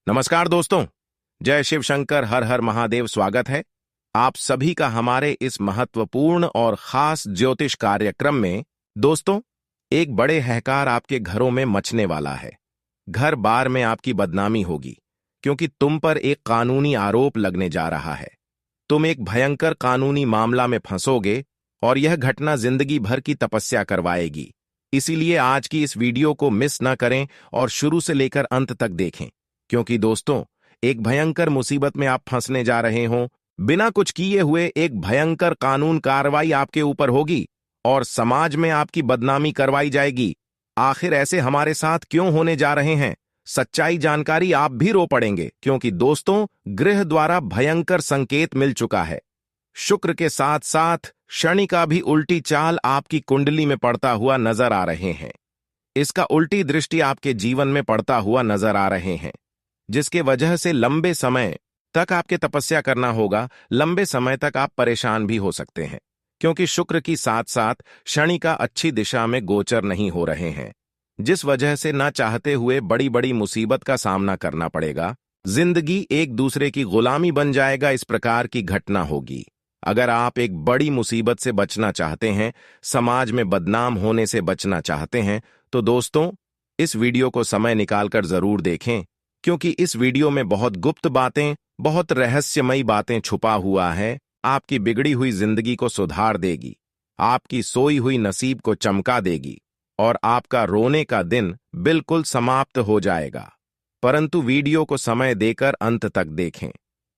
नमस्कार दोस्तों। जय शिव शंकर, हर हर महादेव। स्वागत है आप सभी का हमारे इस महत्वपूर्ण और खास ज्योतिष कार्यक्रम में। दोस्तों, एक बड़े हहकार आपके घरों में मचने वाला है। घर बार में आपकी बदनामी होगी, क्योंकि तुम पर एक कानूनी आरोप लगने जा रहा है। तुम एक भयंकर कानूनी मामला में फंसोगे और यह घटना जिंदगी भर की तपस्या करवाएगी। इसीलिए आज की इस वीडियो को मिस न करें और शुरू से लेकर अंत तक देखें, क्योंकि दोस्तों, एक भयंकर मुसीबत में आप फंसने जा रहे हो। बिना कुछ किए हुए एक भयंकर कानून कार्रवाई आपके ऊपर होगी और समाज में आपकी बदनामी करवाई जाएगी। आखिर ऐसे हमारे साथ क्यों होने जा रहे हैं? सच्चाई जानकारी आप भी रो पड़ेंगे, क्योंकि दोस्तों, ग्रह द्वारा भयंकर संकेत मिल चुका है। शुक्र के साथ साथ शनि का भी उल्टी चाल आपकी कुंडली में पड़ता हुआ नजर आ रहे हैं। इसका उल्टी दृष्टि आपके जीवन में पड़ता हुआ नजर आ रहे हैं, जिसके वजह से लंबे समय तक आपके तपस्या करना होगा। लंबे समय तक आप परेशान भी हो सकते हैं, क्योंकि शुक्र की साथ साथ शनि का अच्छी दिशा में गोचर नहीं हो रहे हैं, जिस वजह से ना चाहते हुए बड़ी बड़ी मुसीबत का सामना करना पड़ेगा। जिंदगी एक दूसरे की गुलामी बन जाएगा, इस प्रकार की घटना होगी। अगर आप एक बड़ी मुसीबत से बचना चाहते हैं, समाज में बदनाम होने से बचना चाहते हैं, तो दोस्तों, इस वीडियो को समय निकालकर जरूर देखें, क्योंकि इस वीडियो में बहुत गुप्त बातें, बहुत रहस्यमयी बातें छुपा हुआ है। आपकी बिगड़ी हुई जिंदगी को सुधार देगी, आपकी सोई हुई नसीब को चमका देगी और आपका रोने का दिन बिल्कुल समाप्त हो जाएगा। परंतु वीडियो को समय देकर अंत तक देखें।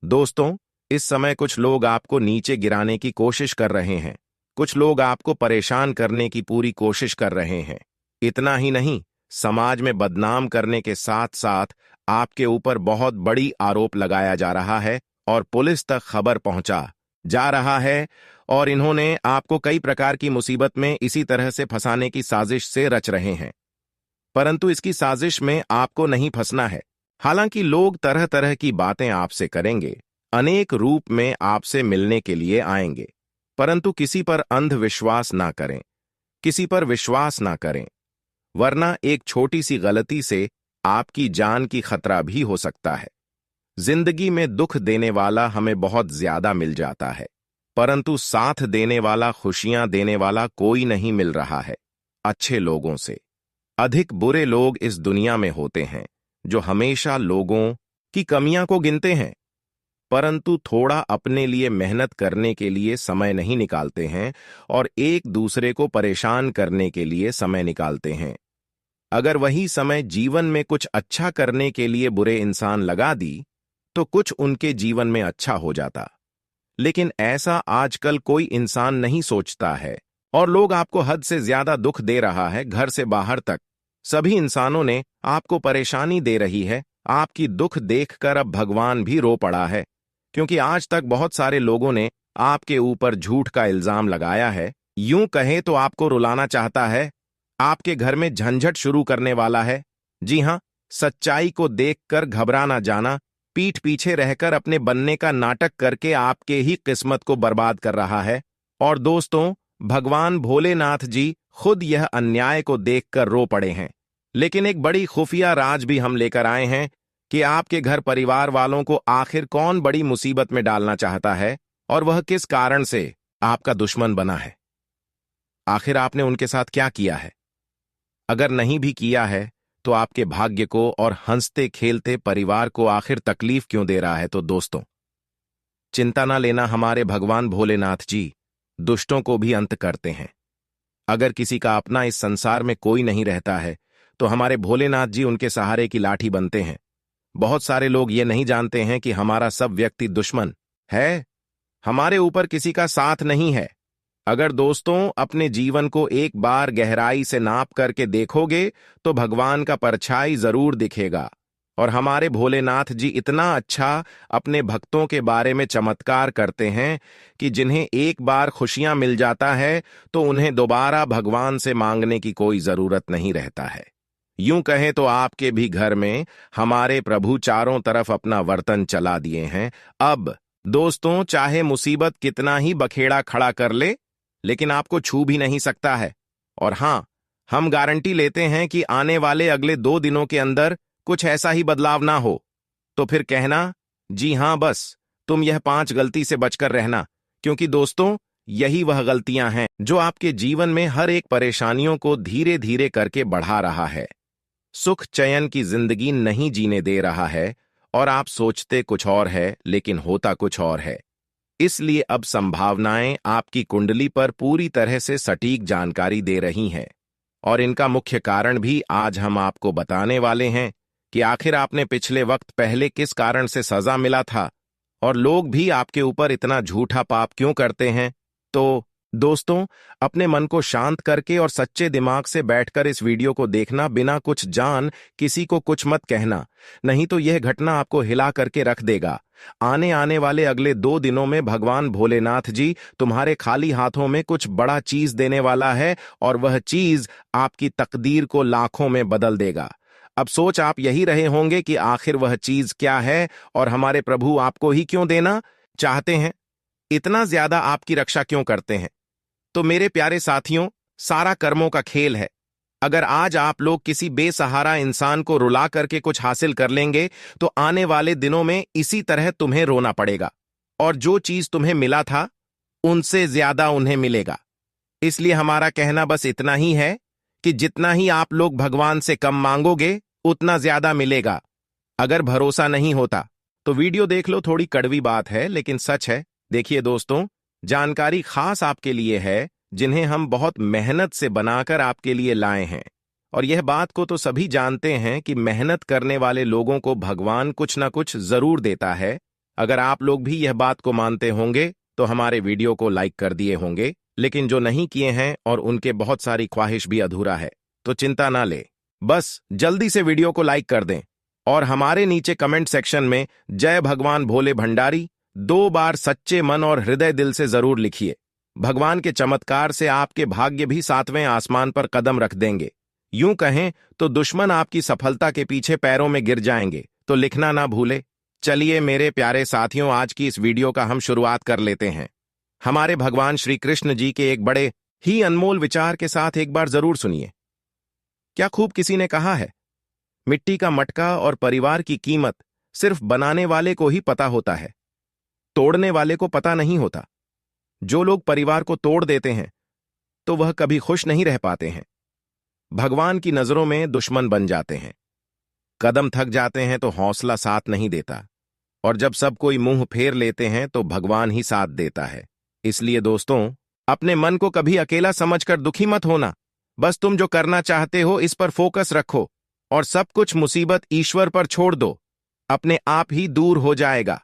दोस्तों, इस समय कुछ लोग आपको नीचे गिराने की कोशिश कर रहे हैं। कुछ लोग आपको परेशान करने की पूरी कोशिश कर रहे हैं। इतना ही नहीं, समाज में बदनाम करने के साथ साथ आपके ऊपर बहुत बड़ी आरोप लगाया जा रहा है और पुलिस तक खबर पहुंचा जा रहा है, और इन्होंने आपको कई प्रकार की मुसीबत में इसी तरह से फंसाने की साजिश से रच रहे हैं। परंतु इसकी साजिश में आपको नहीं फंसना है। हालांकि लोग तरह तरह की बातें आपसे करेंगे, अनेक रूप में आपसे मिलने के लिए आएंगे, परंतु किसी पर अंधविश्वास ना करें, किसी पर विश्वास ना करें, वरना एक छोटी सी गलती से आपकी जान की खतरा भी हो सकता है। जिंदगी में दुख देने वाला हमें बहुत ज्यादा मिल जाता है, परंतु साथ देने वाला, खुशियां देने वाला कोई नहीं मिल रहा है। अच्छे लोगों से अधिक बुरे लोग इस दुनिया में होते हैं, जो हमेशा लोगों की कमियां को गिनते हैं, परंतु थोड़ा अपने लिए मेहनत करने के लिए समय नहीं निकालते हैं और एक दूसरे को परेशान करने के लिए समय निकालते हैं। अगर वही समय जीवन में कुछ अच्छा करने के लिए बुरे इंसान लगा दी, तो कुछ उनके जीवन में अच्छा हो जाता। लेकिन ऐसा आजकल कोई इंसान नहीं सोचता है, और लोग आपको हद से ज्यादा दुख दे रहा है। घर से बाहर तक सभी इंसानों ने आपको परेशानी दे रही है। आपकी दुख देखकर अब भगवान भी रो पड़ा है, क्योंकि आज तक बहुत सारे लोगों ने आपके ऊपर झूठ का इल्जाम लगाया है। यूं कहें तो आपको रुलाना चाहता है, आपके घर में झंझट शुरू करने वाला है। जी हां, सच्चाई को देखकर घबरा ना जाना। पीठ पीछे रहकर अपने बनने का नाटक करके आपके ही किस्मत को बर्बाद कर रहा है। और दोस्तों, भगवान भोलेनाथ जी खुद यह अन्याय को देखकर रो पड़े हैं। लेकिन एक बड़ी खुफिया राज भी हम लेकर आए हैं कि आपके घर परिवार वालों को आखिर कौन बड़ी मुसीबत में डालना चाहता है और वह किस कारण से आपका दुश्मन बना है। आखिर आपने उनके साथ क्या किया है? अगर नहीं भी किया है, तो आपके भाग्य को और हंसते खेलते परिवार को आखिर तकलीफ क्यों दे रहा है? तो दोस्तों, चिंता ना लेना, हमारे भगवान भोलेनाथ जी दुष्टों को भी अंत करते हैं। अगर किसी का अपना इस संसार में कोई नहीं रहता है, तो हमारे भोलेनाथ जी उनके सहारे की लाठी बनते हैं। बहुत सारे लोग ये नहीं जानते हैं कि हमारा सब व्यक्ति दुश्मन है, हमारे ऊपर किसी का साथ नहीं है। अगर दोस्तों अपने जीवन को एक बार गहराई से नाप करके देखोगे, तो भगवान का परछाई जरूर दिखेगा। और हमारे भोलेनाथ जी इतना अच्छा अपने भक्तों के बारे में चमत्कार करते हैं कि जिन्हें एक बार खुशियां मिल जाता है, तो उन्हें दोबारा भगवान से मांगने की कोई जरूरत नहीं रहता है। यूं कहें तो आपके भी घर में हमारे प्रभु चारों तरफ अपना वर्तन चला दिए हैं। अब दोस्तों, चाहे मुसीबत कितना ही बखेड़ा खड़ा कर ले, लेकिन आपको छू भी नहीं सकता है। और हां, हम गारंटी लेते हैं कि आने वाले अगले 2 दिनों के अंदर कुछ ऐसा ही बदलाव ना हो। तो फिर कहना, जी हाँ बस तुम यह 5 गलती से बचकर रहना, क्योंकि दोस्तों यही वह गलतियां हैं जो आपके जीवन में हर एक परेशानियों को धीरे धीरे करके बढ़ा रहा है, सुख चैन की जिंदगी नहीं जीने दे रहा है, और आप सोचते कुछ और है लेकिन होता कुछ और है। इसलिए अब संभावनाएं आपकी कुंडली पर पूरी तरह से सटीक जानकारी दे रही हैं, और इनका मुख्य कारण भी आज हम आपको बताने वाले हैं कि आखिर आपने पिछले वक्त पहले किस कारण से सजा मिला था, और लोग भी आपके ऊपर इतना झूठा पाप क्यों करते हैं। तो दोस्तों, अपने मन को शांत करके और सच्चे दिमाग से बैठकर इस वीडियो को देखना, बिना कुछ जान किसी को कुछ मत कहना, नहीं तो यह घटना आपको हिला करके रख देगा। आने वाले अगले 2 दिनों में भगवान भोलेनाथ जी तुम्हारे खाली हाथों में कुछ बड़ा चीज देने वाला है, और वह चीज आपकी तकदीर को लाखों में बदल देगा। अब सोच आप यही रहे होंगे कि आखिर वह चीज क्या है, और हमारे प्रभु आपको ही क्यों देना चाहते हैं, इतना ज्यादा आपकी रक्षा क्यों करते हैं। तो मेरे प्यारे साथियों, सारा कर्मों का खेल है। अगर आज आप लोग किसी बेसहारा इंसान को रुला करके कुछ हासिल कर लेंगे, तो आने वाले दिनों में इसी तरह तुम्हें रोना पड़ेगा, और जो चीज तुम्हें मिला था उनसे ज्यादा उन्हें मिलेगा। इसलिए हमारा कहना बस इतना ही है कि जितना ही आप लोग भगवान से कम मांगोगे उतना ज्यादा मिलेगा। अगर भरोसा नहीं होता तो वीडियो देख लो, थोड़ी कड़वी बात है लेकिन सच है। देखिए दोस्तों, जानकारी खास आपके लिए है, जिन्हें हम बहुत मेहनत से बनाकर आपके लिए लाए हैं, और यह बात को तो सभी जानते हैं कि मेहनत करने वाले लोगों को भगवान कुछ ना कुछ जरूर देता है। अगर आप लोग भी यह बात को मानते होंगे तो हमारे वीडियो को लाइक कर दिए होंगे, लेकिन जो नहीं किए हैं और उनके बहुत सारी ख्वाहिश भी अधूरा है, तो चिंता ना ले, बस जल्दी से वीडियो को लाइक कर दें, और हमारे नीचे कमेंट सेक्शन में जय भगवान भोले भंडारी 2 बार सच्चे मन और हृदय दिल से जरूर लिखिए। भगवान के चमत्कार से आपके भाग्य भी 7वें आसमान पर कदम रख देंगे। यूं कहें तो दुश्मन आपकी सफलता के पीछे पैरों में गिर जाएंगे, तो लिखना ना भूले। चलिए मेरे प्यारे साथियों, आज की इस वीडियो का हम शुरुआत कर लेते हैं। हमारे भगवान श्री कृष्ण जी के एक बड़े ही अनमोल विचार के साथ एक बार जरूर सुनिए। क्या खूब किसी ने कहा है, मिट्टी का मटका और परिवार की कीमत सिर्फ बनाने वाले को ही पता होता है, तोड़ने वाले को पता नहीं होता। जो लोग परिवार को तोड़ देते हैं तो वह कभी खुश नहीं रह पाते हैं, भगवान की नजरों में दुश्मन बन जाते हैं। कदम थक जाते हैं तो हौसला साथ नहीं देता, और जब सब कोई मुंह फेर लेते हैं तो भगवान ही साथ देता है। इसलिए दोस्तों, अपने मन को कभी अकेला समझकर दुखी मत होना, बस तुम जो करना चाहते हो इस पर फोकस रखो, और सब कुछ मुसीबत ईश्वर पर छोड़ दो, अपने आप ही दूर हो जाएगा।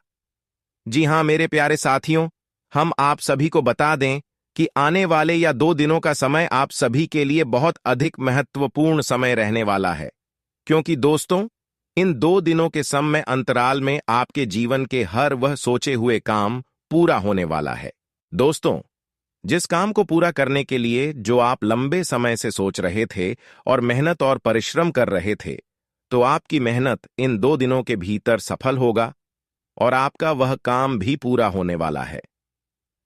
जी हां मेरे प्यारे साथियों, हम आप सभी को बता दें कि आने वाले या 2 दिनों का समय आप सभी के लिए बहुत अधिक महत्वपूर्ण समय रहने वाला है, क्योंकि दोस्तों इन 2 दिनों के समय अंतराल में आपके जीवन के हर वह सोचे हुए काम पूरा होने वाला है। दोस्तों, जिस काम को पूरा करने के लिए जो आप लंबे समय से सोच रहे थे और मेहनत और परिश्रम कर रहे थे, तो आपकी मेहनत इन 2 दिनों के भीतर सफल होगा, और आपका वह काम भी पूरा होने वाला है।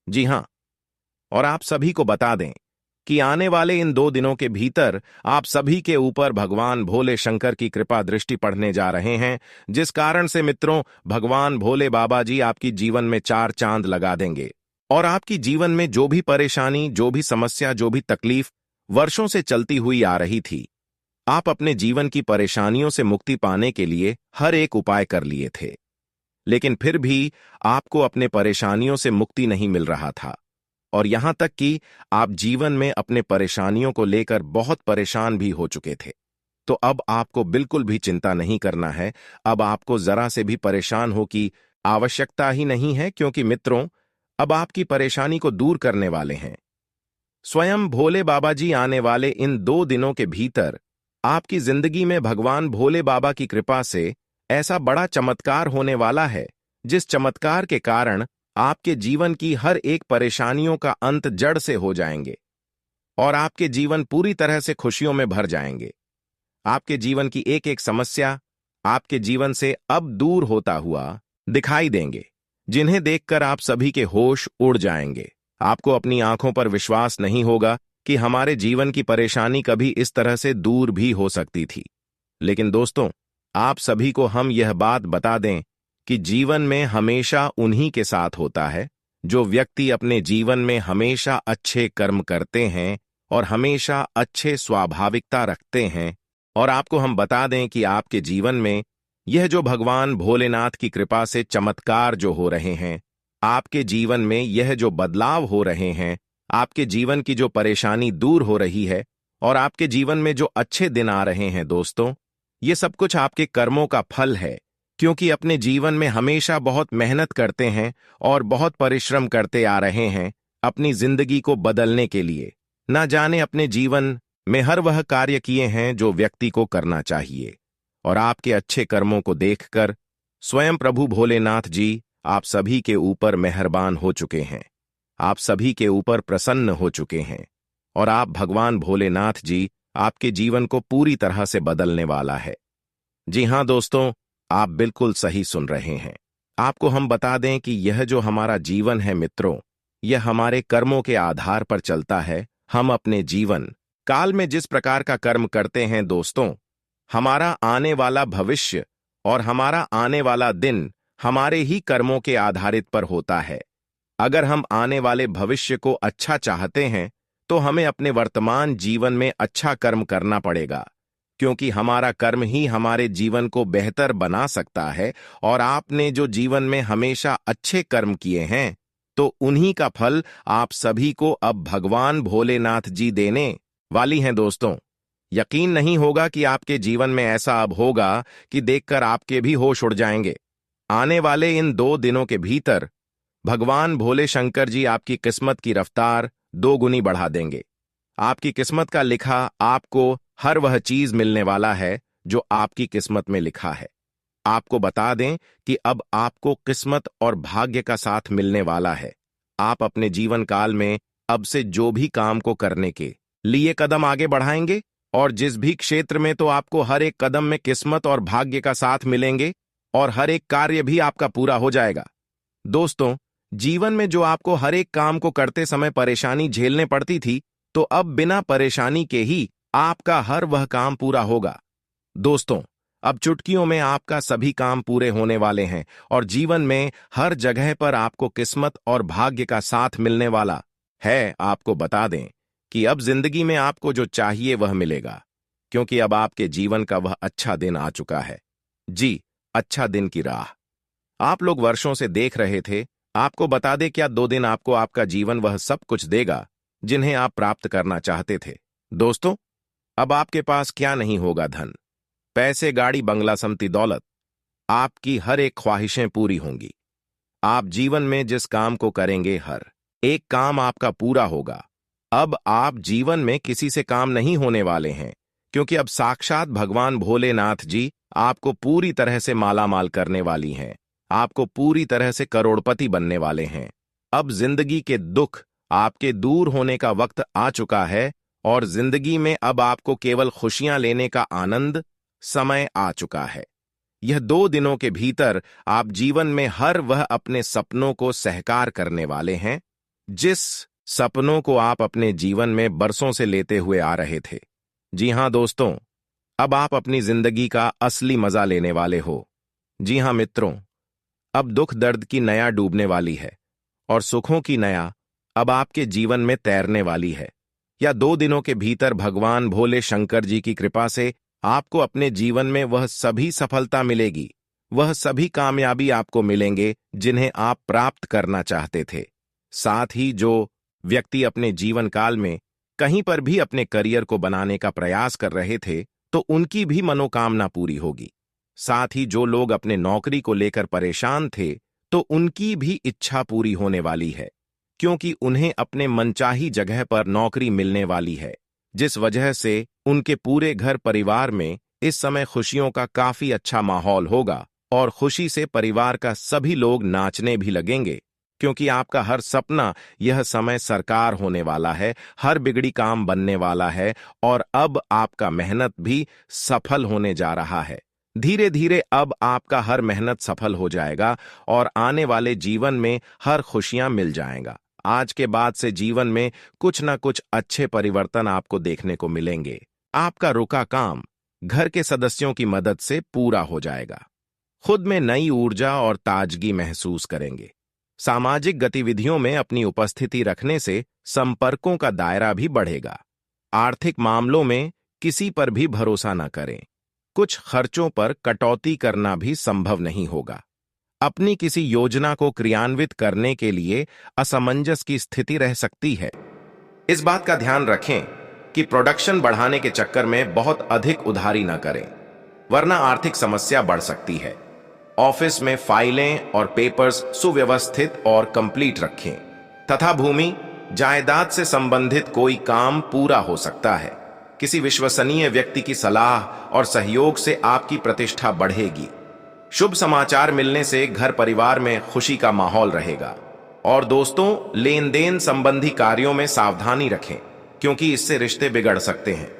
जी हां, और आप सभी को बता दें कि आने वाले इन 2 दिनों के भीतर आप सभी के ऊपर भगवान भोले शंकर की कृपा दृष्टि पड़ने जा रहे हैं, जिस कारण से मित्रों भगवान भोले बाबा जी आपकी जीवन में 4 चांद लगा देंगे, और आपकी जीवन में जो भी परेशानी, जो भी समस्या, जो भी तकलीफ वर्षों से चलती हुई आ रही थी, आप अपने जीवन की परेशानियों से मुक्ति पाने के लिए हर एक उपाय कर लिए थे, लेकिन फिर भी आपको अपने परेशानियों से मुक्ति नहीं मिल रहा था, और यहां तक कि आप जीवन में अपने परेशानियों को लेकर बहुत परेशान भी हो चुके थे। तो अब आपको बिल्कुल भी चिंता नहीं करना है, अब आपको जरा से भी परेशान हो की आवश्यकता ही नहीं है, क्योंकि मित्रों अब आपकी परेशानी को दूर करने वाले हैं स्वयं भोले बाबा जी। आने वाले इन 2 दिनों के भीतर आपकी जिंदगी में भगवान भोले बाबा की कृपा से ऐसा बड़ा चमत्कार होने वाला है, जिस चमत्कार के कारण आपके जीवन की हर एक परेशानियों का अंत जड़ से हो जाएंगे, और आपके जीवन पूरी तरह से खुशियों में भर जाएंगे। आपके जीवन की एक एक समस्या आपके जीवन से अब दूर होता हुआ दिखाई देंगे, जिन्हें देखकर आप सभी के होश उड़ जाएंगे। आपको अपनी आंखों पर विश्वास नहीं होगा कि हमारे जीवन की परेशानी कभी इस तरह से दूर भी हो सकती थी। लेकिन दोस्तों, आप सभी को हम यह बात बता दें कि जीवन में हमेशा उन्हीं के साथ होता है जो व्यक्ति अपने जीवन में हमेशा अच्छे कर्म करते हैं और हमेशा अच्छे स्वाभाविकता रखते हैं। और आपको हम बता दें कि आपके जीवन में यह जो भगवान भोलेनाथ की कृपा से चमत्कार जो हो रहे हैं, आपके जीवन में यह जो बदलाव हो रहे हैं, आपके जीवन की जो परेशानी दूर हो रही है और आपके जीवन में जो अच्छे दिन आ रहे हैं दोस्तों, ये सब कुछ आपके कर्मों का फल है। क्योंकि अपने जीवन में हमेशा बहुत मेहनत करते हैं और बहुत परिश्रम करते आ रहे हैं अपनी जिंदगी को बदलने के लिए। ना जाने अपने जीवन में हर वह कार्य किए हैं जो व्यक्ति को करना चाहिए, और आपके अच्छे कर्मों को देखकर स्वयं प्रभु भोलेनाथ जी आप सभी के ऊपर मेहरबान हो चुके हैं, आप सभी के ऊपर प्रसन्न हो चुके हैं, और आप भगवान भोलेनाथ जी आपके जीवन को पूरी तरह से बदलने वाला है। जी हाँ दोस्तों, आप बिल्कुल सही सुन रहे हैं। आपको हम बता दें कि यह जो हमारा जीवन है मित्रों, यह हमारे कर्मों के आधार पर चलता है। हम अपने जीवन काल में जिस प्रकार का कर्म करते हैं दोस्तों, हमारा आने वाला भविष्य और हमारा आने वाला दिन हमारे ही कर्मों के आधारित पर होता है। अगर हम आने वाले भविष्य को अच्छा चाहते हैं तो हमें अपने वर्तमान जीवन में अच्छा कर्म करना पड़ेगा, क्योंकि हमारा कर्म ही हमारे जीवन को बेहतर बना सकता है। और आपने जो जीवन में हमेशा अच्छे कर्म किए हैं तो उन्हीं का फल आप सभी को अब भगवान भोलेनाथ जी देने वाली हैं दोस्तों। यकीन नहीं होगा कि आपके जीवन में ऐसा अब होगा कि देखकर आपके भी होश उड़ जाएंगे। आने वाले इन 2 दिनों के भीतर भगवान भोले शंकर जी आपकी किस्मत की रफ्तार 2 गुनी बढ़ा देंगे। आपकी किस्मत का लिखा आपको हर वह चीज मिलने वाला है जो आपकी किस्मत में लिखा है। आपको बता दें कि अब आपको किस्मत और भाग्य का साथ मिलने वाला है। आप अपने जीवन काल में अब से जो भी काम को करने के लिए कदम आगे बढ़ाएंगे और जिस भी क्षेत्र में, तो आपको हर एक कदम में किस्मत और भाग्य का साथ मिलेंगे और हर एक कार्य भी आपका पूरा हो जाएगा। दोस्तों, जीवन में जो आपको हर एक काम को करते समय परेशानी झेलने पड़ती थी, तो अब बिना परेशानी के ही आपका हर वह काम पूरा होगा। दोस्तों, अब चुटकियों में आपका सभी काम पूरे होने वाले हैं और जीवन में हर जगह पर आपको किस्मत और भाग्य का साथ मिलने वाला है। आपको बता दें कि अब जिंदगी में आपको जो चाहिए वह मिलेगा, क्योंकि अब आपके जीवन का वह अच्छा दिन आ चुका है। जी, अच्छा दिन की राह आप लोग वर्षों से देख रहे थे। आपको बता दें क्या 2 दिन आपको आपका जीवन वह सब कुछ देगा जिन्हें आप प्राप्त करना चाहते थे। दोस्तों, अब आपके पास क्या नहीं होगा, धन, पैसे, गाड़ी, बंगला, संपत्ति, दौलत, आपकी हर एक ख्वाहिशें पूरी होंगी। आप जीवन में जिस काम को करेंगे हर एक काम आपका पूरा होगा। अब आप जीवन में किसी से काम नहीं होने वाले हैं, क्योंकि अब साक्षात भगवान भोलेनाथ जी आपको पूरी तरह से मालामाल करने वाली हैं। आपको पूरी तरह से करोड़पति बनने वाले हैं। अब जिंदगी के दुख आपके दूर होने का वक्त आ चुका है और जिंदगी में अब आपको केवल खुशियां लेने का आनंद समय आ चुका है। यह 2 दिनों के भीतर आप जीवन में हर वह अपने सपनों को साकार करने वाले हैं, जिस सपनों को आप अपने जीवन में बरसों से लेते हुए आ रहे थे। जी हां दोस्तों, अब आप अपनी जिंदगी का असली मजा लेने वाले हो। जी हां मित्रों, अब दुख दर्द की नया डूबने वाली है और सुखों की नया अब आपके जीवन में तैरने वाली है। या 2 दिनों के भीतर भगवान भोले शंकर जी की कृपा से आपको अपने जीवन में वह सभी सफलता मिलेगी, वह सभी कामयाबी आपको मिलेंगे जिन्हें आप प्राप्त करना चाहते थे। साथ ही जो व्यक्ति अपने जीवन काल में कहीं पर भी अपने करियर को बनाने का प्रयास कर रहे थे, तो उनकी भी मनोकामना पूरी होगी। साथ ही जो लोग अपने नौकरी को लेकर परेशान थे, तो उनकी भी इच्छा पूरी होने वाली है, क्योंकि उन्हें अपने मनचाही जगह पर नौकरी मिलने वाली है, जिस वजह से उनके पूरे घर परिवार में इस समय खुशियों का काफी अच्छा माहौल होगा और खुशी से परिवार का सभी लोग नाचने भी लगेंगे, क्योंकि आपका हर सपना यह समय साकार होने वाला है, हर बिगड़ी काम बनने वाला है और अब आपका मेहनत भी सफल होने जा रहा है। धीरे धीरे अब आपका हर मेहनत सफल हो जाएगा और आने वाले जीवन में हर खुशियां मिल जाएगा। आज के बाद से जीवन में कुछ ना कुछ अच्छे परिवर्तन आपको देखने को मिलेंगे। आपका रुका काम घर के सदस्यों की मदद से पूरा हो जाएगा। खुद में नई ऊर्जा और ताजगी महसूस करेंगे। सामाजिक गतिविधियों में अपनी उपस्थिति रखने से संपर्कों का दायरा भी बढ़ेगा। आर्थिक मामलों में किसी पर भी भरोसा न करें। कुछ खर्चों पर कटौती करना भी संभव नहीं होगा। अपनी किसी योजना को क्रियान्वित करने के लिए असमंजस की स्थिति रह सकती है। इस बात का ध्यान रखें कि प्रोडक्शन बढ़ाने के चक्कर में बहुत अधिक उधारी न करें, वरना आर्थिक समस्या बढ़ सकती है। ऑफिस में फाइलें और पेपर्स सुव्यवस्थित और कंप्लीट रखें तथा भूमि जायदाद से संबंधित कोई काम पूरा हो सकता है। किसी विश्वसनीय व्यक्ति की सलाह और सहयोग से आपकी प्रतिष्ठा बढ़ेगी। शुभ समाचार मिलने से घर परिवार में खुशी का माहौल रहेगा। और दोस्तों, लेन देन संबंधी कार्यों में सावधानी रखें, क्योंकि इससे रिश्ते बिगड़ सकते हैं।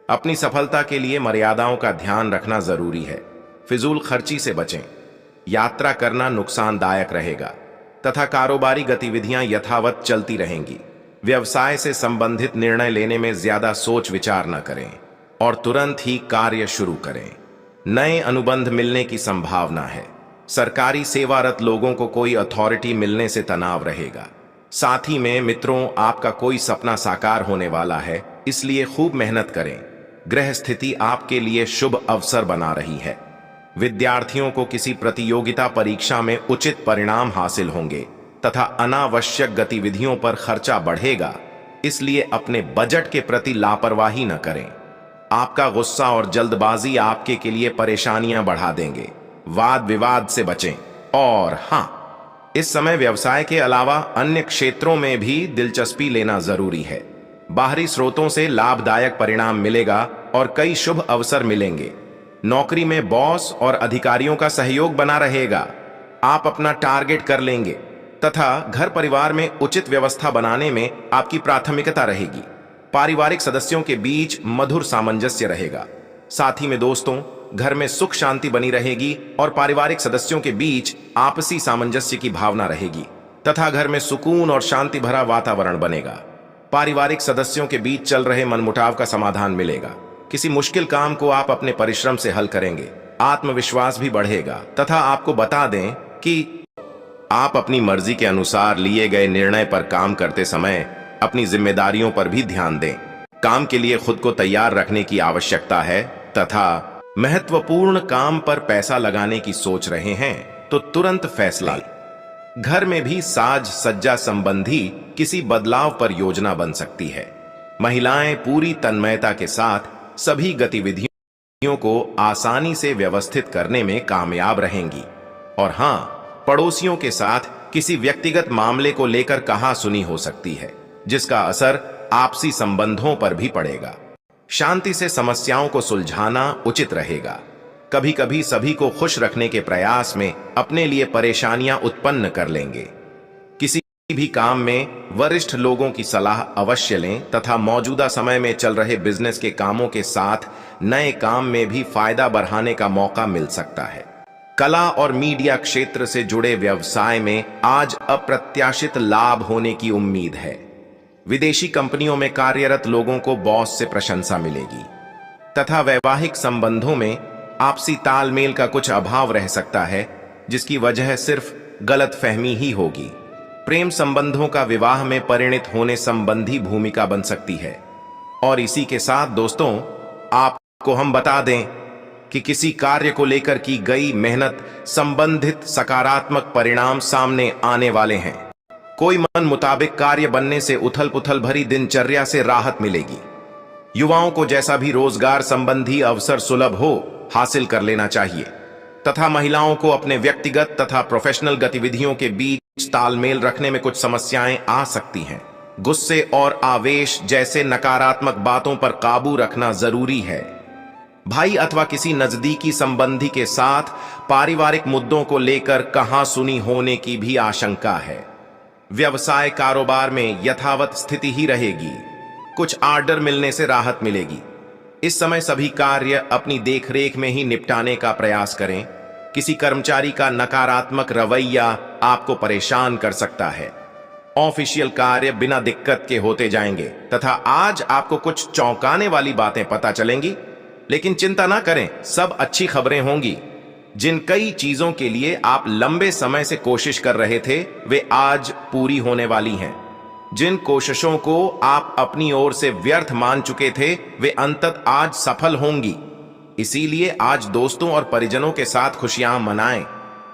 अपनी सफलता के लिए मर्यादाओं का ध्यान रखना जरूरी है। फिजूल खर्ची से बचें। यात्रा करना नुकसानदायक रहेगा तथा कारोबारी गतिविधियां यथावत चलती रहेंगी। व्यवसाय से संबंधित निर्णय लेने में ज्यादा सोच विचार न करें और तुरंत ही कार्य शुरू करें। नए अनुबंध मिलने की संभावना है। सरकारी सेवारत लोगों को कोई अथॉरिटी मिलने से तनाव रहेगा। साथ ही में मित्रों, आपका कोई सपना साकार होने वाला है, इसलिए खूब मेहनत करें। ग्रह स्थिति आपके लिए शुभ अवसर बना रही है। विद्यार्थियों को किसी प्रतियोगिता परीक्षा में उचित परिणाम हासिल होंगे तथा अनावश्यक गतिविधियों पर खर्चा बढ़ेगा, इसलिए अपने बजट के प्रति लापरवाही न करें। आपका गुस्सा और जल्दबाजी आपके के लिए परेशानियां बढ़ा देंगे। वाद विवाद से बचें। और हां, इस समय व्यवसाय के अलावा अन्य क्षेत्रों में भी दिलचस्पी लेना जरूरी है। बाहरी स्रोतों से लाभदायक परिणाम मिलेगा और कई शुभ अवसर मिलेंगे। नौकरी में बॉस और अधिकारियों का सहयोग बना रहेगा। आप अपना टारगेट कर लेंगे तथा घर परिवार में उचित व्यवस्था बनाने में आपकी प्राथमिकता रहेगी। पारिवारिक सदस्यों के बीच मधुर सामंजस्य रहेगा। साथ ही में दोस्तों, घर में सुख शांति बनी रहेगी और पारिवारिक सदस्यों के बीच आपसी सामंजस्य की भावना रहेगी तथा घर में सुकून और शांति भरा वातावरण बनेगा। पारिवारिक सदस्यों के बीच चल रहे मनमुटाव का समाधान मिलेगा। किसी मुश्किल काम को आप अपने परिश्रम से हल करेंगे। आत्मविश्वास भी बढ़ेगा तथा आपको बता दें कि आप अपनी मर्जी के अनुसार लिए गए निर्णय पर काम करते समय अपनी जिम्मेदारियों पर भी ध्यान दें। काम के लिए खुद को तैयार रखने की आवश्यकता है तथा महत्वपूर्ण काम पर पैसा लगाने की सोच रहे हैं तो तुरंत फैसला लें। घर में भी साज सज्जा संबंधी किसी बदलाव पर योजना बन सकती है। महिलाएं पूरी तन्मयता के साथ सभी गतिविधियों को आसानी से व्यवस्थित करने में कामयाब रहेंगी। और हां, पड़ोसियों के साथ किसी व्यक्तिगत मामले को लेकर कहासुनी हो सकती है, जिसका असर आपसी संबंधों पर भी पड़ेगा। शांति से समस्याओं को सुलझाना उचित रहेगा। कभी कभी सभी को खुश रखने के प्रयास में अपने लिए परेशानियां उत्पन्न कर लेंगे। किसी भी काम में वरिष्ठ लोगों की सलाह अवश्य लें तथा मौजूदा समय में चल रहे बिजनेस के कामों के साथ नए काम में भी फायदा बढ़ाने का मौका मिल सकता है। कला और मीडिया क्षेत्र से जुड़े व्यवसाय में आज अप्रत्याशित लाभ होने की उम्मीद है। विदेशी कंपनियों में कार्यरत लोगों को बॉस से प्रशंसा मिलेगी तथा वैवाहिक संबंधों में आपसी तालमेल का कुछ अभाव रह सकता है, जिसकी वजह सिर्फ गलतफहमी ही होगी। प्रेम संबंधों का विवाह में परिणित होने संबंधी भूमिका बन सकती है। और इसी के साथ दोस्तों, आपको हम बता दें कि किसी कार्य को लेकर की गई मेहनत संबंधित सकारात्मक परिणाम सामने आने वाले हैं। कोई मन मुताबिक कार्य बनने से उथल पुथल भरी दिनचर्या से राहत मिलेगी। युवाओं को जैसा भी रोजगार संबंधी अवसर सुलभ हो, हासिल कर लेना चाहिए तथा महिलाओं को अपने व्यक्तिगत तथा प्रोफेशनल गतिविधियों के बीच तालमेल रखने में कुछ समस्याएं आ सकती हैं। गुस्से और आवेश जैसे नकारात्मक बातों पर काबू रखना जरूरी है। भाई अथवा किसी नजदीकी संबंधी के साथ पारिवारिक मुद्दों को लेकर कहासुनी होने की भी आशंका है। व्यवसाय कारोबार में यथावत स्थिति ही रहेगी। कुछ आर्डर मिलने से राहत मिलेगी। इस समय सभी कार्य अपनी देखरेख में ही निपटाने का प्रयास करें। किसी कर्मचारी का नकारात्मक रवैया आपको परेशान कर सकता है। ऑफिशियल कार्य बिना दिक्कत के होते जाएंगे तथा आज आपको कुछ चौंकाने वाली बातें पता चलेंगी, लेकिन चिंता ना करें, सब अच्छी खबरें होंगी। जिन कई चीजों के लिए आप लंबे समय से कोशिश कर रहे थे, वे आज पूरी होने वाली हैं। जिन कोशिशों को आप अपनी ओर से व्यर्थ मान चुके थे, वे अंततः आज सफल होंगी। इसीलिए आज दोस्तों और परिजनों के साथ खुशियां मनाएं।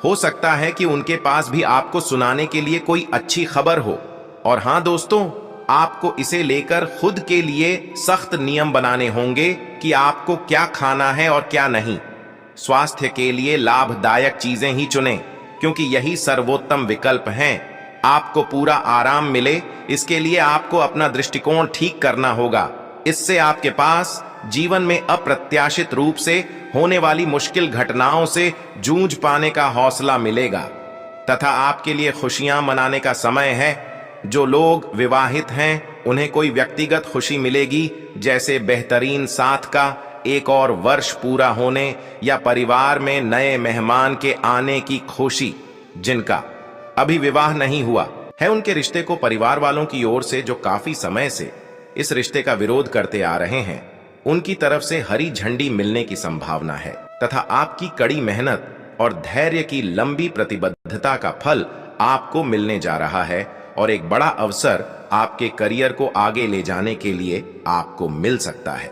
हो सकता है कि उनके पास भी आपको सुनाने के लिए कोई अच्छी खबर हो। और हां दोस्तों, आपको इसे लेकर खुद के लिए सख्त नियम बनाने होंगे कि आपको क्या खाना है और क्या नहीं। स्वास्थ्य के लिए लाभदायक चीजें ही चुनें, क्योंकि यही सर्वोत्तम विकल्प हैं। आपको पूरा आराम मिले, इसके लिए आपको अपना दृष्टिकोण ठीक करना होगा। इससे आपके पास जीवन में अप्रत्याशित रूप से होने वाली मुश्किल घटनाओं से जूझ पाने का हौसला मिलेगा तथा आपके लिए खुशियां मनाने का समय है। जो लोग विवाहित हैं, उन्हें कोई व्यक्तिगत खुशी मिलेगी, जैसे बेहतरीन साथ का एक और वर्ष पूरा होने या परिवार में नए मेहमान के आने की खुशी। जिनका अभी विवाह नहीं हुआ है, उनके रिश्ते को परिवार वालों की ओर से, जो काफी समय से इस रिश्ते का विरोध करते आ रहे हैं, उनकी तरफ से हरी झंडी मिलने की संभावना है तथा आपकी कड़ी मेहनत और धैर्य की लंबी प्रतिबद्धता का फल आपको मिलने जा रहा है और एक बड़ा अवसर आपके करियर को आगे ले जाने के लिए आपको मिल सकता है।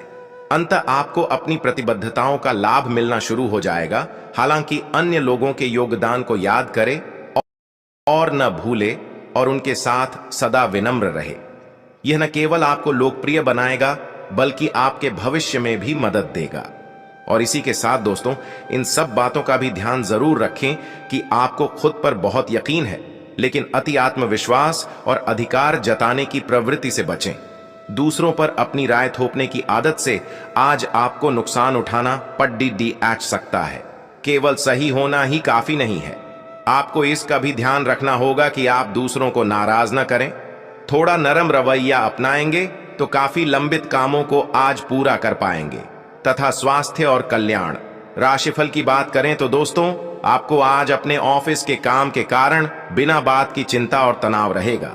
अंततः आपको अपनी प्रतिबद्धताओं का लाभ मिलना शुरू हो जाएगा। हालांकि अन्य लोगों के योगदान को याद करें और न भूले और उनके साथ सदा विनम्र रहे। यह न केवल आपको लोकप्रिय बनाएगा, बल्कि आपके भविष्य में भी मदद देगा। और इसी के साथ दोस्तों, इन सब बातों का भी ध्यान जरूर रखें कि आपको खुद पर बहुत यकीन है, लेकिन अति आत्मविश्वास और अधिकार जताने की प्रवृत्ति से बचें। दूसरों पर अपनी राय थोपने की आदत से आज आपको नुकसान उठाना पड़ सकता है। केवल सही होना ही काफी नहीं है, आपको इसका भी ध्यान रखना होगा कि आप दूसरों को नाराज न करें। थोड़ा नरम रवैया अपनाएंगे तो काफी लंबित कामों को आज पूरा कर पाएंगे। तथा स्वास्थ्य और कल्याण राशिफल की बात करें तो दोस्तों, आपको आज अपने ऑफिस के काम के कारण बिना बात की चिंता और तनाव रहेगा।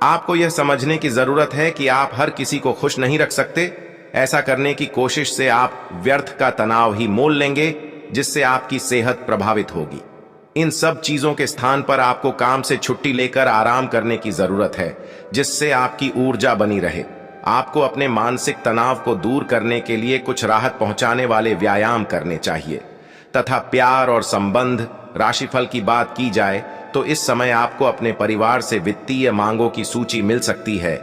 आपको यह समझने की जरूरत है कि आप हर किसी को खुश नहीं रख सकते। ऐसा करने की कोशिश से आप व्यर्थ का तनाव ही मोल लेंगे, जिससे आपकी सेहत प्रभावित होगी। इन सब चीजों के स्थान पर आपको काम से छुट्टी लेकर आराम करने की जरूरत है, जिससे आपकी ऊर्जा बनी रहे। आपको अपने मानसिक तनाव को दूर करने के लिए कुछ राहत पहुंचाने वाले व्यायाम करने चाहिए। तथा प्यार और संबंध राशिफल की बात की जाए तो इस समय आपको अपने परिवार से वित्तीय मांगों की सूची मिल सकती है।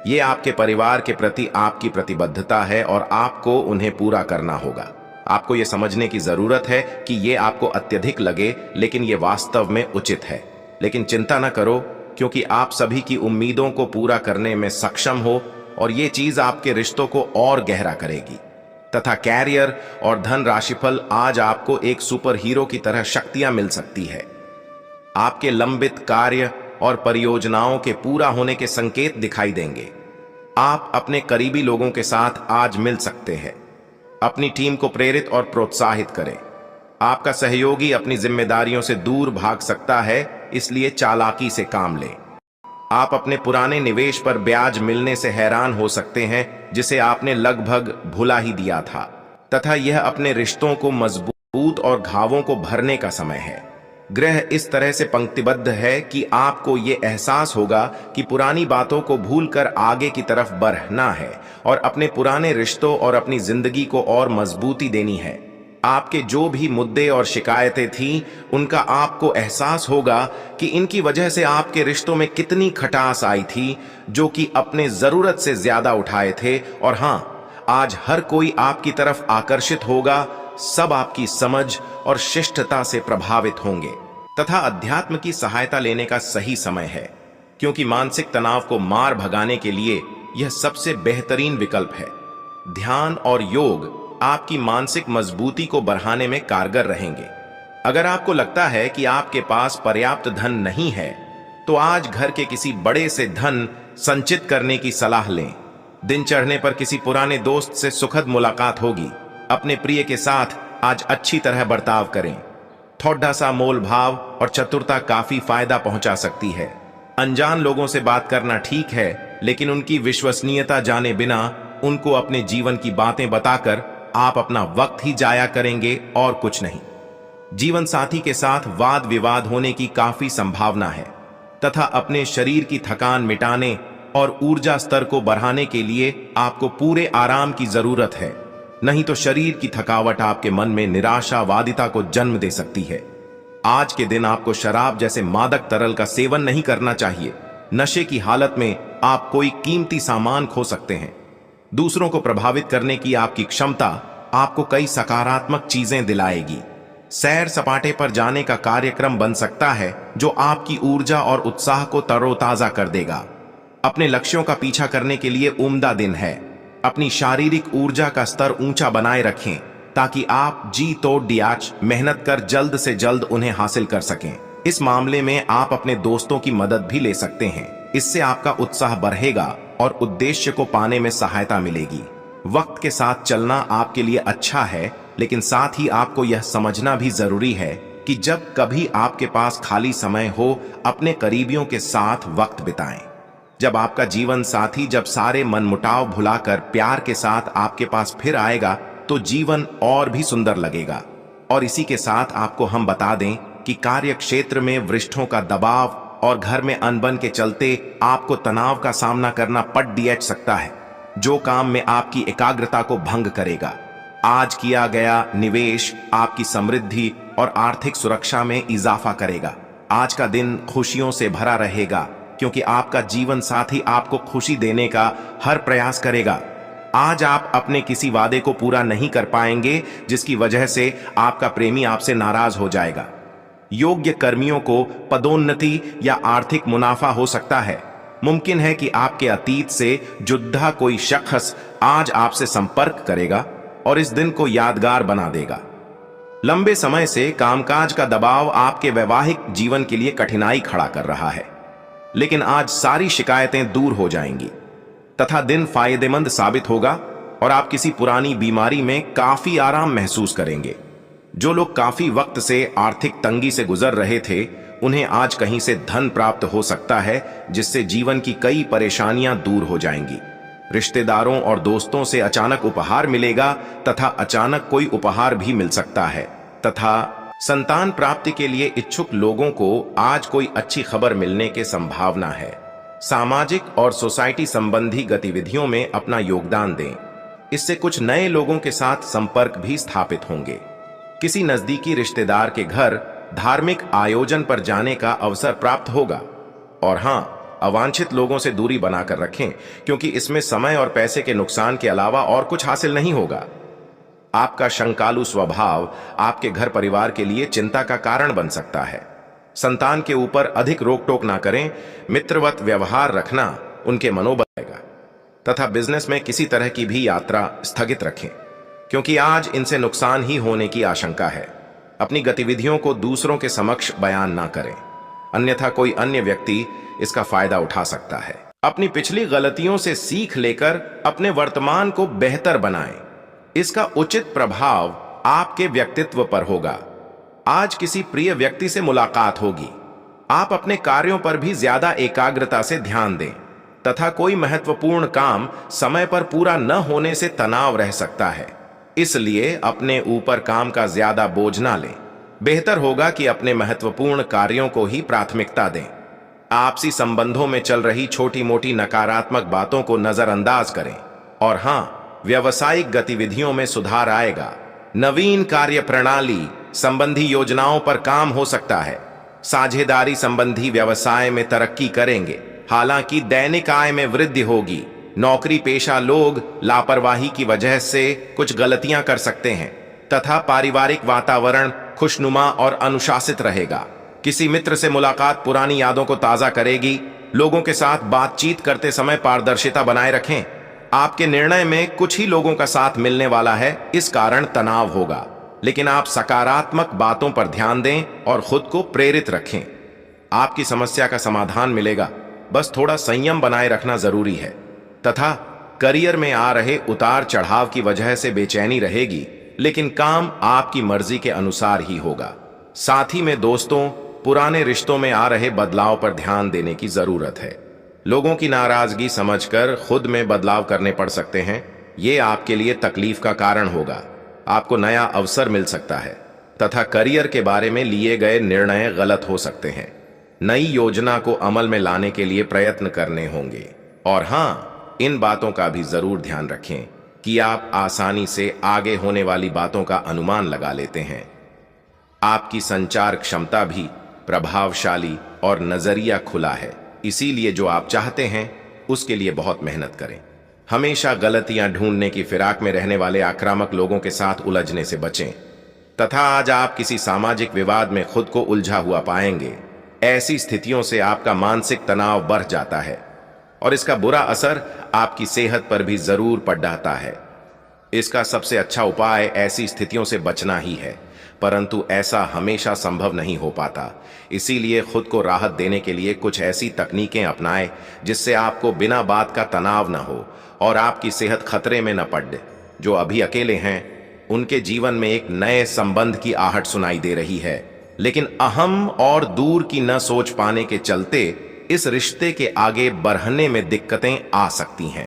ये आपके परिवार के प्रति आपकी प्रतिबद्धता है और आपको उन्हें पूरा करना होगा। आपको यह समझने की जरूरत है कि ये आपको अत्यधिक लगे, लेकिन ये वास्तव में उचित है। लेकिन चिंता न करो, क्योंकि आप सभी की उम्मीदों को पूरा करने में सक्षम हो और ये चीज आपके रिश्तों को और गहरा करेगी। तथा कैरियर और धन राशिफल आज आपको एक सुपर हीरो की तरह शक्तियां मिल सकती है। आपके लंबित कार्य और परियोजनाओं के पूरा होने के संकेत दिखाई देंगे। आप अपने करीबी लोगों के साथ आज मिल सकते हैं। अपनी टीम को प्रेरित और प्रोत्साहित करें। आपका सहयोगी अपनी जिम्मेदारियों से दूर भाग सकता है, इसलिए चालाकी से काम लें। आप अपने पुराने निवेश पर ब्याज मिलने से हैरान हो सकते हैं, जिसे आपने लगभग भुला ही दिया था। तथा यह अपने रिश्तों को मजबूत और घावों को भरने का समय है। ग्रह इस तरह से पंक्तिबद्ध है कि आपको ये एहसास होगा कि पुरानी बातों को भूलकर आगे की तरफ बढ़ना है और अपने पुराने रिश्तों और अपनी जिंदगी को और मजबूती देनी है। आपके जो भी मुद्दे और शिकायतें थीं, उनका आपको एहसास होगा कि इनकी वजह से आपके रिश्तों में कितनी खटास आई थी, जो कि अपने जरूरत से ज्यादा उठाए थे। और हां, आज हर कोई आपकी तरफ आकर्षित होगा। सब आपकी समझ और शिष्टता से प्रभावित होंगे। तथा अध्यात्म की सहायता लेने का सही समय है, क्योंकि मानसिक तनाव को मार भगाने के लिए यह सबसे बेहतरीन विकल्प है। ध्यान और योग आपकी मानसिक मजबूती को बढ़ाने में कारगर रहेंगे। अगर आपको लगता है कि आपके पास पर्याप्त धन नहीं है, तो आज घर के किसी बड़े से धन संचित करने की सलाह लें। दिन चढ़ने पर किसी पुराने दोस्त से सुखद मुलाकात होगी। अपने प्रिय के साथ आज अच्छी तरह बर्ताव करें। थोड़ा सा मोल भाव और चतुरता काफी फायदा पहुंचा सकती है। अनजान लोगों से बात करना ठीक है, लेकिन उनकी विश्वसनीयता जाने बिना उनको अपने जीवन की बातें बताकर आप अपना वक्त ही जाया करेंगे और कुछ नहीं। जीवन साथी के साथ वाद विवाद होने की काफी संभावना है तथा अपने शरीर की थकान मिटाने और ऊर्जा स्तर को बढ़ाने के लिए आपको पूरे आराम की जरूरत है, नहीं तो शरीर की थकावट आपके मन में निराशावादिता को जन्म दे सकती है। आज के दिन आपको शराब जैसे मादक तरल का सेवन नहीं करना चाहिए। नशे की हालत में आप कोई कीमती सामान खो सकते हैं। दूसरों को प्रभावित करने की आपकी क्षमता आपको कई सकारात्मक चीजें दिलाएगी। सैर सपाटे पर जाने का कार्यक्रम बन सकता है जो आपकी ऊर्जा और उत्साह को तरोताजा कर देगा। अपने लक्ष्यों का पीछा करने के लिए उम्दा दिन है। अपनी शारीरिक ऊर्जा का स्तर ऊंचा बनाए रखें ताकि आप जी तोड़ दियाच मेहनत कर जल्द से जल्द उन्हें हासिल कर सकें। इस मामले में आप अपने दोस्तों की मदद भी ले सकते हैं। इससे आपका उत्साह बढ़ेगा और उद्देश्य को पाने में सहायता मिलेगी। वक्त के साथ चलना आपके लिए अच्छा है, लेकिन साथ ही आपको यह समझना भी जरूरी है कि जब कभी आपके पास खाली समय हो, अपने करीबियों के साथ वक्त बिताएं। जब आपका जीवन साथी जब सारे मनमुटाव भुलाकर प्यार के साथ आपके पास फिर आएगा तो जीवन और भी सुंदर लगेगा। और इसी के साथ आपको हम बता दें कि कार्य क्षेत्र में वरिष्ठों का दबाव और घर में अनबन के चलते आपको तनाव का सामना करना पड़ सकता है, जो काम में आपकी एकाग्रता को भंग करेगा। आज किया गया निवेश आपकी समृद्धि और आर्थिक सुरक्षा में इजाफा करेगा। आज का दिन खुशियों से भरा रहेगा क्योंकि आपका जीवन साथी आपको खुशी देने का हर प्रयास करेगा। आज आप अपने किसी वादे को पूरा नहीं कर पाएंगे जिसकी वजह से आपका प्रेमी आपसे नाराज हो जाएगा। योग्य कर्मियों को पदोन्नति या आर्थिक मुनाफा हो सकता है। मुमकिन है कि आपके अतीत से जुड़ा कोई शख्स आज आपसे संपर्क करेगा और इस दिन को यादगार बना देगा। लंबे समय से कामकाज का दबाव आपके वैवाहिक जीवन के लिए कठिनाई खड़ा कर रहा है, लेकिन आज सारी शिकायतें दूर हो जाएंगी तथा दिन फायदेमंद साबित होगा और आप किसी पुरानी बीमारी में काफी आराम महसूस करेंगे। जो लोग काफी वक्त से आर्थिक तंगी से गुजर रहे थे, उन्हें आज कहीं से धन प्राप्त हो सकता है जिससे जीवन की कई परेशानियां दूर हो जाएंगी। रिश्तेदारों और दोस्तों से अचानक उपहार मिलेगा तथा अचानक कोई उपहार भी मिल सकता है तथा संतान प्राप्ति के लिए इच्छुक लोगों को आज कोई अच्छी खबर मिलने की संभावना है। सामाजिक और सोसाइटी संबंधी गतिविधियों में अपना योगदान दें। इससे कुछ नए लोगों के साथ संपर्क भी स्थापित होंगे। किसी नजदीकी रिश्तेदार के घर धार्मिक आयोजन पर जाने का अवसर प्राप्त होगा। और हां, अवांछित लोगों से दूरी बनाकर रखें क्योंकि इसमें समय और पैसे के नुकसान के अलावा और कुछ हासिल नहीं होगा। आपका शंकालु स्वभाव आपके घर परिवार के लिए चिंता का कारण बन सकता है। संतान के ऊपर अधिक रोक टोक ना करें। मित्रवत व्यवहार रखना उनके मनोबल बढ़ाएगा तथा बिजनेस में किसी तरह की भी यात्रा स्थगित रखें क्योंकि आज इनसे नुकसान ही होने की आशंका है। अपनी गतिविधियों को दूसरों के समक्ष बयान ना करें, अन्यथा कोई अन्य व्यक्ति इसका फायदा उठा सकता है। अपनी पिछली गलतियों से सीख लेकर अपने वर्तमान को बेहतर बनाएं। इसका उचित प्रभाव आपके व्यक्तित्व पर होगा। आज किसी प्रिय व्यक्ति से मुलाकात होगी। आप अपने कार्यों पर भी ज्यादा एकाग्रता से ध्यान दें तथा कोई महत्वपूर्ण काम समय पर पूरा न होने से तनाव रह सकता है, इसलिए अपने ऊपर काम का ज्यादा बोझ ना लें। बेहतर होगा कि अपने महत्वपूर्ण कार्यों को ही प्राथमिकता दें। आपसी संबंधों में चल रही छोटी मोटी नकारात्मक बातों को नजरअंदाज करें। और हां, व्यावसायिक गतिविधियों में सुधार आएगा। नवीन कार्य प्रणाली संबंधी योजनाओं पर काम हो सकता है। साझेदारी संबंधी व्यवसाय में तरक्की करेंगे। हालांकि दैनिक आय में वृद्धि होगी। नौकरी पेशा लोग लापरवाही की वजह से कुछ गलतियां कर सकते हैं तथा पारिवारिक वातावरण खुशनुमा और अनुशासित रहेगा। किसी मित्र से मुलाकात पुरानी यादों को ताजा करेगी। लोगों के साथ बातचीत करते समय पारदर्शिता बनाए रखें। आपके निर्णय में कुछ ही लोगों का साथ मिलने वाला है, इस कारण तनाव होगा, लेकिन आप सकारात्मक बातों पर ध्यान दें और खुद को प्रेरित रखें। आपकी समस्या का समाधान मिलेगा, बस थोड़ा संयम बनाए रखना जरूरी है। तथा करियर में आ रहे उतार चढ़ाव की वजह से बेचैनी रहेगी, लेकिन काम आपकी मर्जी के अनुसार ही होगा। साथ ही में दोस्तों, पुराने रिश्तों में आ रहे बदलाव पर ध्यान देने की जरूरत है। लोगों की नाराजगी समझकर खुद में बदलाव करने पड़ सकते हैं ये आपके लिए तकलीफ का कारण होगा। आपको नया अवसर मिल सकता है तथा करियर के बारे में लिए गए निर्णय गलत हो सकते हैं। नई योजना को अमल में लाने के लिए प्रयत्न करने होंगे। और हां, इन बातों का भी जरूर ध्यान रखें कि आप आसानी से आगे होने वाली बातों का अनुमान लगा लेते हैं। आपकी संचार क्षमता भी प्रभावशाली और नजरिया खुला है, इसीलिए जो आप चाहते हैं उसके लिए बहुत मेहनत करें। हमेशा गलतियां ढूंढने की फिराक में रहने वाले आक्रामक लोगों के साथ उलझने से बचें तथा आज आप किसी सामाजिक विवाद में खुद को उलझा हुआ पाएंगे। ऐसी स्थितियों से आपका मानसिक तनाव बढ़ जाता है और इसका बुरा असर आपकी सेहत पर भी जरूर पड़ जाता है। इसका सबसे अच्छा उपाय ऐसी स्थितियों से बचना ही है, परंतु ऐसा हमेशा संभव नहीं हो पाता। इसीलिए खुद को राहत देने के लिए कुछ ऐसी तकनीकें अपनाएं जिससे आपको बिना बात का तनाव न हो और आपकी सेहत खतरे में न पड़े। जो अभी अकेले हैं उनके जीवन में एक नए संबंध की आहट सुनाई दे रही है, लेकिन अहम और दूर की न सोच पाने के चलते इस रिश्ते के आगे बढ़ने में दिक्कतें आ सकती हैं।